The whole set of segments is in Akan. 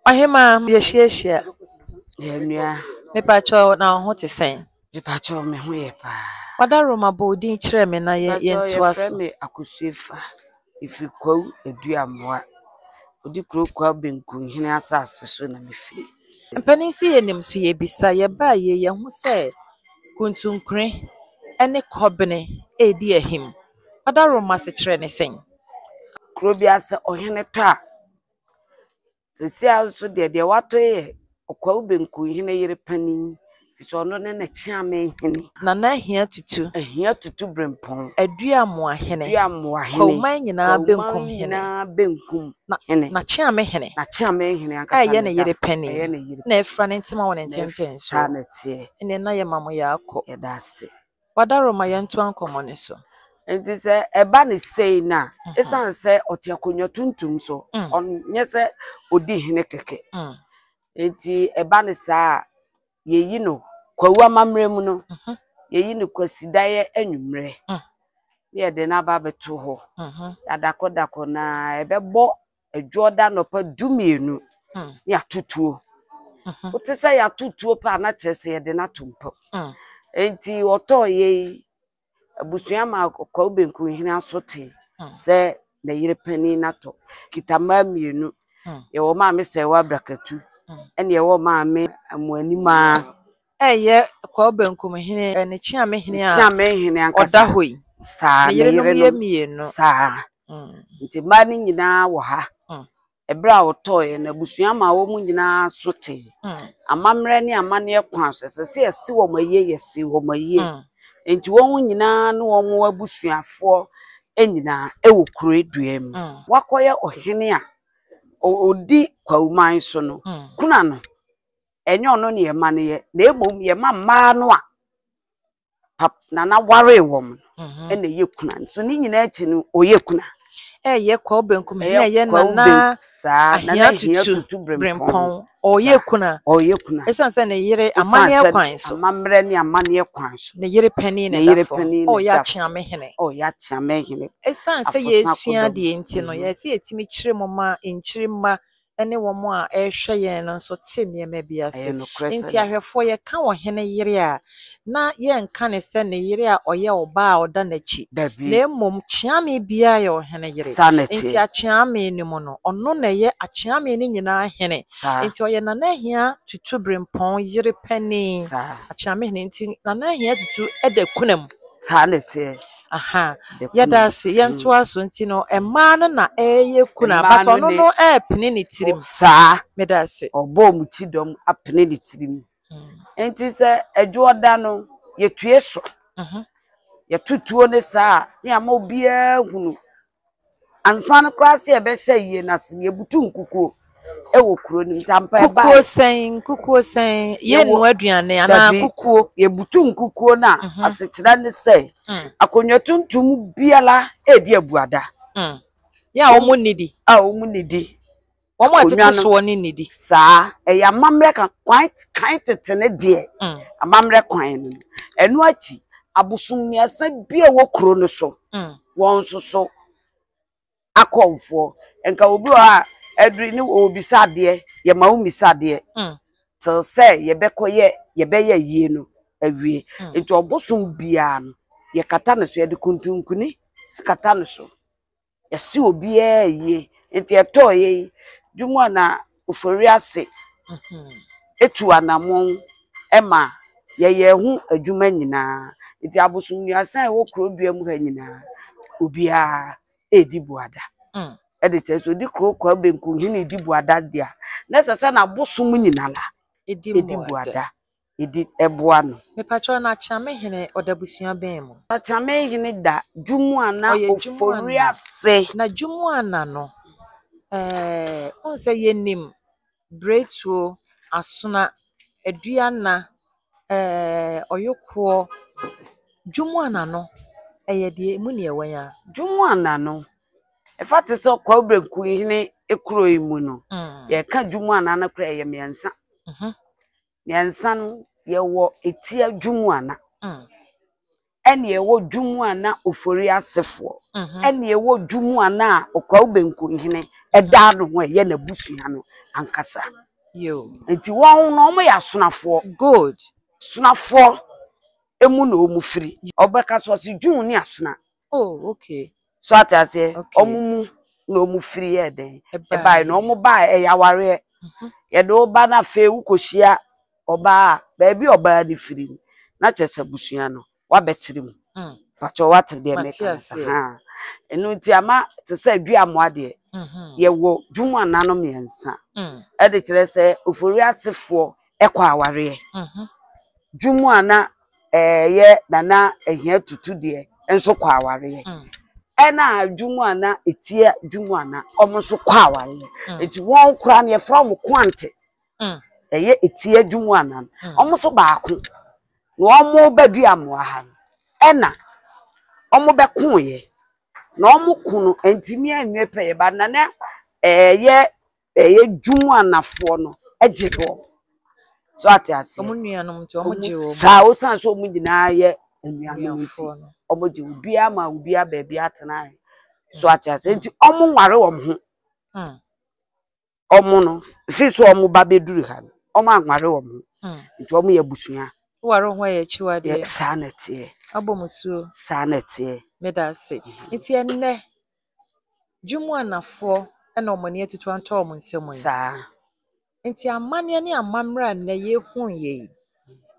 Ohima yeshia. Yemia. Me pacho na ho te sen. Me pacho me ho ye pa. Wada Roma bodi kire me na ye ntoa so. Me akusuefa. Ifi kwaw eduamoa. Odi krokwa benku hene asase so na me firi. Mpani si yenim so ye bisa ye ba ye hu se kuntunkre ene kobene edi ahim. Wada Roma se kire ne sen. Krobia se ohene to a. Sesia so de wato ye okwaw benku hene yere pani. So no na chiame hene. Na na hia tutu. Ahia tutu brempon. Aduamoa hene. Aduamoa hene. Ko man nyina benkum hene. Na benkum hene. Na chiame hene. Na chiame hene akasa. Ye na yere pani. Na efra ne ntima won ntenten so. Sa na tie. Ene na ye mamo ya akọ. Ye da se. Wada Roma ye nto ankomo ne so. Enti se eba ne sei na esan se ote akonwa tuntum so onye se odi hene keke. Enti eba ne sa yeyi no kwawu amamre mu no yeyi no kwasidaye anwumre ye de na ba beto ho adakodako na ebebo adwoda no pa dumienu ya tutuo utisa ya tutuo pa na chese ye de na tumpo enti oto ye abusua ma kwawu benku hene asote se na yire pani nato kitama mienu ye wo ma me se wa brakatu ene ye wo ma me amuanima ye kwawu benku hene ene chiame hene a chiame hene ankasa oda hoi sa na yire no mienu sa nti ma ni nyina wo ha ebra otoye na abusua ma wo mu nyina sote amamre ne amane kwa so se yesi wo maye yesi wo maye enti wo nyina no wo abusuafo enyina ewo kuro eduam wakoye ohene a odi kwauman so no kuna no enye ono ne yemane ye na ebom yemamma no a na ware wom ene ye kuna so ni nyina achi no oye kuna ye kwawu benku hene ye na sa na tutu brempon oye kuna esan se ne yire amane kwan so amamre ne amane kwan so ne yire pani ne dafo o ya chiame hene esan se ye sua de enti no ye se etimi kire moma enchirima ene wo mo a ehwe ye no so te ne ma biase enti ahwefo ye ka wo hene yire a na ye nka ne se ne yire a oye oba a oda na chi na emom chiame bia ye o hene yire enti a chiame ni mo no ono na ye a chiame ni nyina hene enti oye na na hia tutu brempon yire pani a chiame hene enti na na hia tutu eda kunam sanete aha yada se yento aso nti no ema no na eye kuna but ono no pene ne tirim sa meda se obo mu tidom apene ne tirim enti se adwoda no yetue so ye tutuo ne sa ne ama obia hunu ansan kwase e be hye na se ye butu nkukuo ewo kuro ni tampa e ba kukuo sen ye nu aduane ana kukuo ye butu nkukuo na asekira ne se akonwa tuntum biala edi abuada ya omo nidi omo nidi omo atete so ni nidi sa e ya mamre ka kwan tete ne de amamre kwan no enu achi abusummiasa bia wo kuro no so won so akonfo enka obi a edri ni obisade ye ma umisade till say ye bekoye ye beye yie no awie enti obosum bia no ye kata no so ye de kuntunkuni kata no so ye si obi yie enti etoye dwumu na ofori ase etu anamon ema ye hu adwuma nyina enti abosum yasan e wo krodua mu ha nyina obi a edi buada edite so di krokwa benku hene di buada dia na sese na bosum nyina la edi buada edi eboa no me pacho na chiame hene odabusua ben mu chiame hene da dwumu ana ofori ase na dwumu ana no on se yenim bretuo asona aduana oyoko dwumu ana no eye de mu ne ewan dwumu ana no efate so kwa benku hene ekuro imu no ye ka dwumu ana na kura ye miensa miensa no ye wo etia dwumu ana ene ye wo dwumu ana ofori asefo ene ye wo dwumu ana okwa benku hene eda no ho ye na busua no ankasa yo enti won no mo ya sonafo good sonafo emu na omu firi obeka so si dwun ni asona oh okay so atase omumu na omu firi ye den e bai no omu bai ya ware ye do ba na fe ukohia oba ba bi oba ni firi na chese busua no wa betirim pacho watter de meka ha enu ti ama te se aduamo ade ye wo dwumu ananom yensa e de kire se ofori asefo ekwa aware dwumu ana ye nana ehia tutu de enso kwa aware ena adwumu ana etie dwumu ana omonso kwa aware enti won kura na ye from kwante eye etie dwumu ana omonso baako na omo baduamo ha ena omo bekoye na omo kunu entimi anwe peye ba na eye dwumu anafo no ejedo so atiase omo nuanom nti omo je wo sa o san so omo nyina ye nuanom nti omo je obi ama obi aba bi atena so atiase nti omo nware omo ho omo no si so omo ba beduru ha omo anware omo nti omo ye busua waro ho ye chiwade sanete abomusuo sanete medase nti enne dwumu anafo na omani atutu anto omo nsem sa nti amane ne amamra na ye hu ye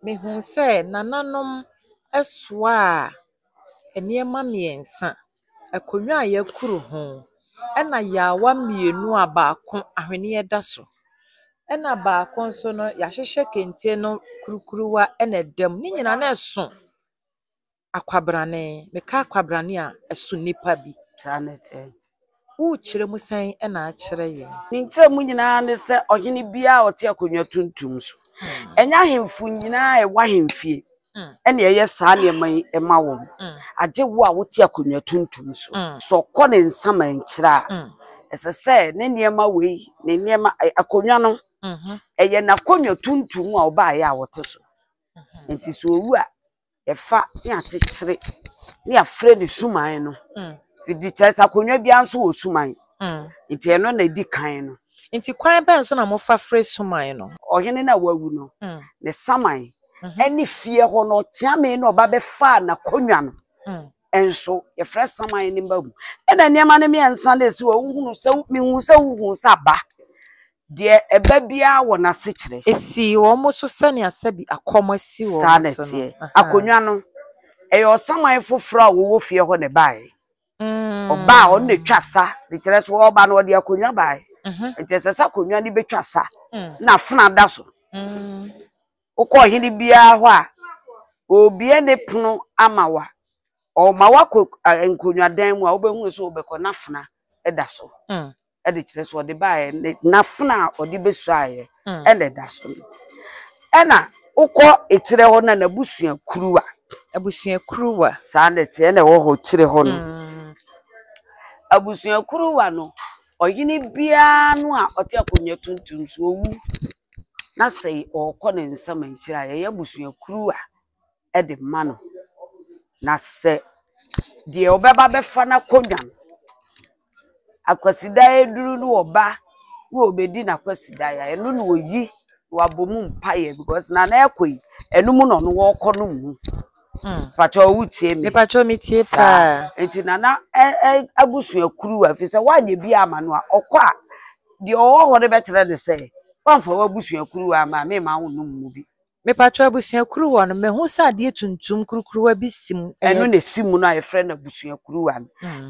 me hu se nananom esoa eniema miensa akonwa yakuru ho na yawa mienu abaako ahwene yeda so na baako nso no yahhehye kente no kurukuruwa na dam ni nyina na eso akwabrane meka akwabrane a eso nipa bi sanete wo kire mu san na a kire ye ni kire mu nyina ne se ohene bia ote akonwa tuntum so enya hemfu nyina e wa hemfie ene ye saa ne man ema wo age wo a wote akonwa tuntum so kɔ ne nsama nkira esese ne niema wei ne niema akonwa no eye na konwa tuntum a oba ya wote so enti so owu a efa ne akyekere ne afre ne suman no fidi chesa akonwa bia nso wo suman enti eno na di kan no nti kwan ba nso na mo fa fre suman no ohene na wawu no ne saman eni fie ho no tiame na oba be fa na konwa no enso ye fre saman ni mbam ena niema ne miensa na esi wo hunu se mi hu se hu saba de eba bia wo na se kire esi wo mo so sane asabi akomo si wo so no akonwa no eyo saman foforo a wo fie ho ne bae oba on ne twasa de kire so oba na ode akonwa bae enti sesa akonwa ni betwasa na funa da so ukọ hini bia ho a obi ne pono amawa o mawako nkonwa dan mu a obehu so obekọ na funa eda so de kire so ode bae na funa ode besu aye ene da so ena ukọ etire ho na busua kuruwa sanete ene wo ho tire ho no abusua kuruwa no oyini bia no a ote akonwa tuntum so owu na sei okọ ne nsama nkira ye abusua kuruwa de mano na se de obeba befa na konwan akwasida eduru no oba wo obedi na akwasida ya eno no oyi wabomu mpaye because na ekoi enu mu no no wo kọ no mu pacho wutie mi pacho mi tie pa enti na abusua kuruwa fi se wanye bi ama no a okọ a de owo de betere de se wanfa wabusua kuruwa ama me ma wonu mu bi me pacho abusua kuruwa no me hu sa de tuntum kurukuruwa bi sim enu ne simu no a friend abusua kuruwa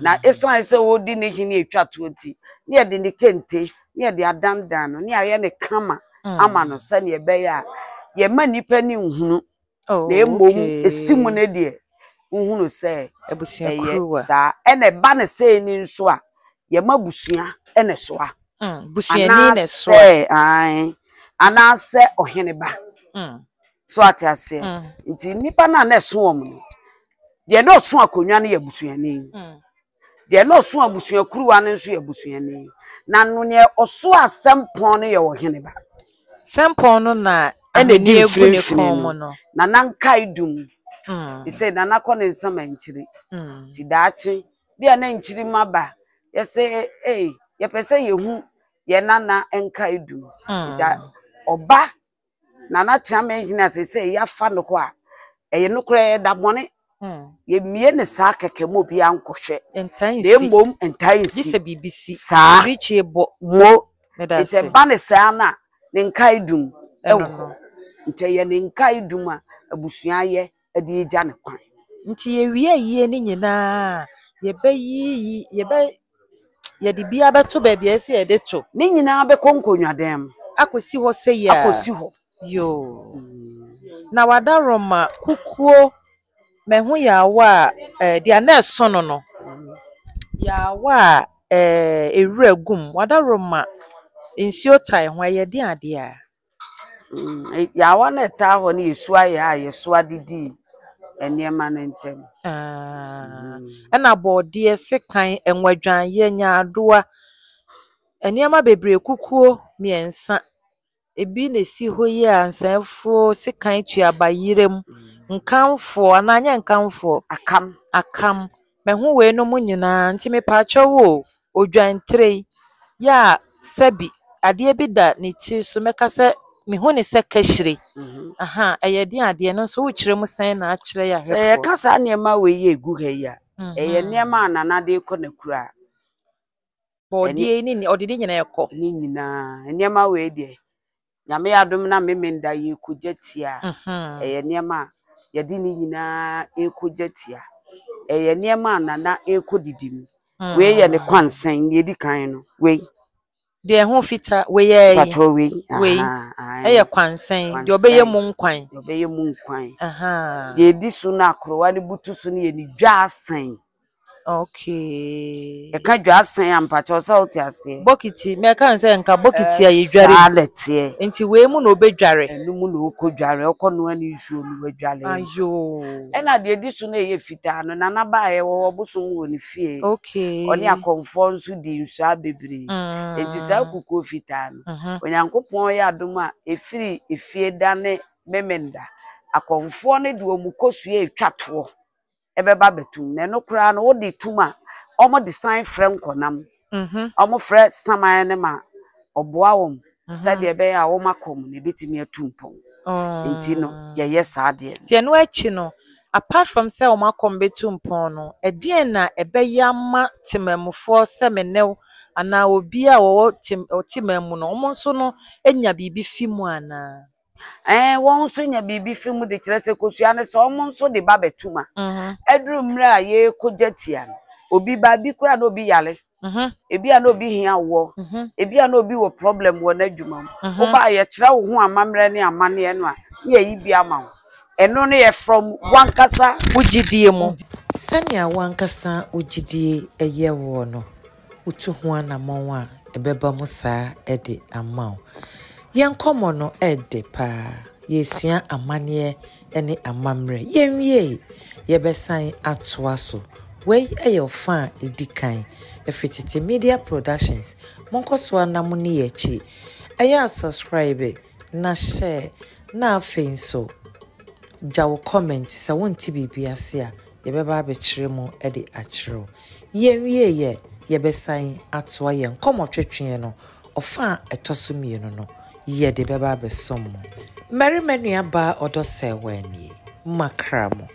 na esan se odi ne hini etwa toti ne ye de ne kente ne ye de adandan no ne aye ne kama ama no se ne be ya ye ma nipa ni nhunu na emom esimu ne de nhunu se abusua kuruwa sa ene ba ne se ni nso a ye ma busua ene so a busua ni ne so ai ana se ohene ba so atiase nti nipa na so om no de no so akonwa no ya busua ni de no so abusua kuruwa no nso ya busua ni na no ne oso asempon no ya ohene ba sempon no na ene ni egu ne kom no na nankai dum ise na nakọ ne nsama nchiri ti daachi bia na nchiri maba yese ye pese ye hu ye nana enka edu ja oba nana chama engineer say ya fa no ho a eye no kra da bone ye mie ne sa keke mo bia nkohwe entansi mom entansi gise BBC sa riche bo mo ite ba ne sa na ne nka edum ewo nte ye ne nka edum a abusua ye ade eja ne kwan nti ye wie yie ni nyina ye bayi ye ba ye de bia beto ba bia se ye de to ni nyina be konkonwadem akosi ho se ya akosi ho yo na wada roma kukuo mehu ya wa dia na eso no ya wa ewura gum wada roma nsio tai ho ye de ade a ya wa na ta ho ni yesu aya yesu adidi eniema na ntem na bode sekan enwadwan ye nya adoa eniema bebre kukuo miensa ebi na si ho yi ansanfo sekan tuabayirem nkanfo ananya nkanfo akam mehu we no munyina nti me paacho wo odwantre ya sabi ade bi da ne ti so mekasa mehu ne se kashire eye de ade no so wo kire mu san na akire ya hefo se kasa niema we ye egu ha ya eye niema anana de ko na kura body ni odide nyina ekọ ni nyina niema we de nyame adom na memenda ye kujatia eye niema ye di ni nyina ekojatia eye niema anana ekodidim we ye ne kwansan ye di kan no we de ho fita we ye pato we eye kwansan de obeye mu nkwan de di so na akrowa de butu so ne ye ni dwa asan okay e ka dwa asan ampacho so ase bokiti me kan se nka bokiti aye dware salete enti we mu na obedware enu mu na okodware okono ani isu onu wadwale ayo e na de di so na ye fita no nana ba ye wo obuso wo ni fie okay oni akonfo nso di nsu abebre enti sa kuko fita no onyankopon ya adom a efiri efie dane memenda akonfo ne de omukosu e twato ebeba betum na no kra no wo de tuma omo design frame konam omo fre saman ne ma oboa wom said ye be ya wo makom ne betimi atumpon enti no ye yes ade tie no achi no apart from say wo makom betumpon no edien na ebeyama timamufo semenew ana obi a wo timamu no omo nso no enya bibi fimu ana won so nya bibi fimu de kire se kosua ne so omo nso de ba betuma edrumra ye kojatia obi ba bi kura na obi yale ebi a na obi hia wo ebi a na obi wo problem wo na adwuma wo ba ye kire wo ho amamre ne amane no a ye yi bi ama eno ne ye from wankasa ugidie mu sania wankasa ugidie eye wo no utu ho anamon a ebeba mu saa ede amaw yenkomo no ede pa yesua amane ene amamre yenwie yebesan atoa so we eyofa edikan efitete media productions monkoso anamu ne yechi eya subscribe na share na afenso jawo comment sa wonti bibia se a yebeba abekire mu ede akiro yenwie ye yebesan atoa yen komo twetwe no ofa etoso mienu no ye de beba besom meri menua ba odo se wani makramo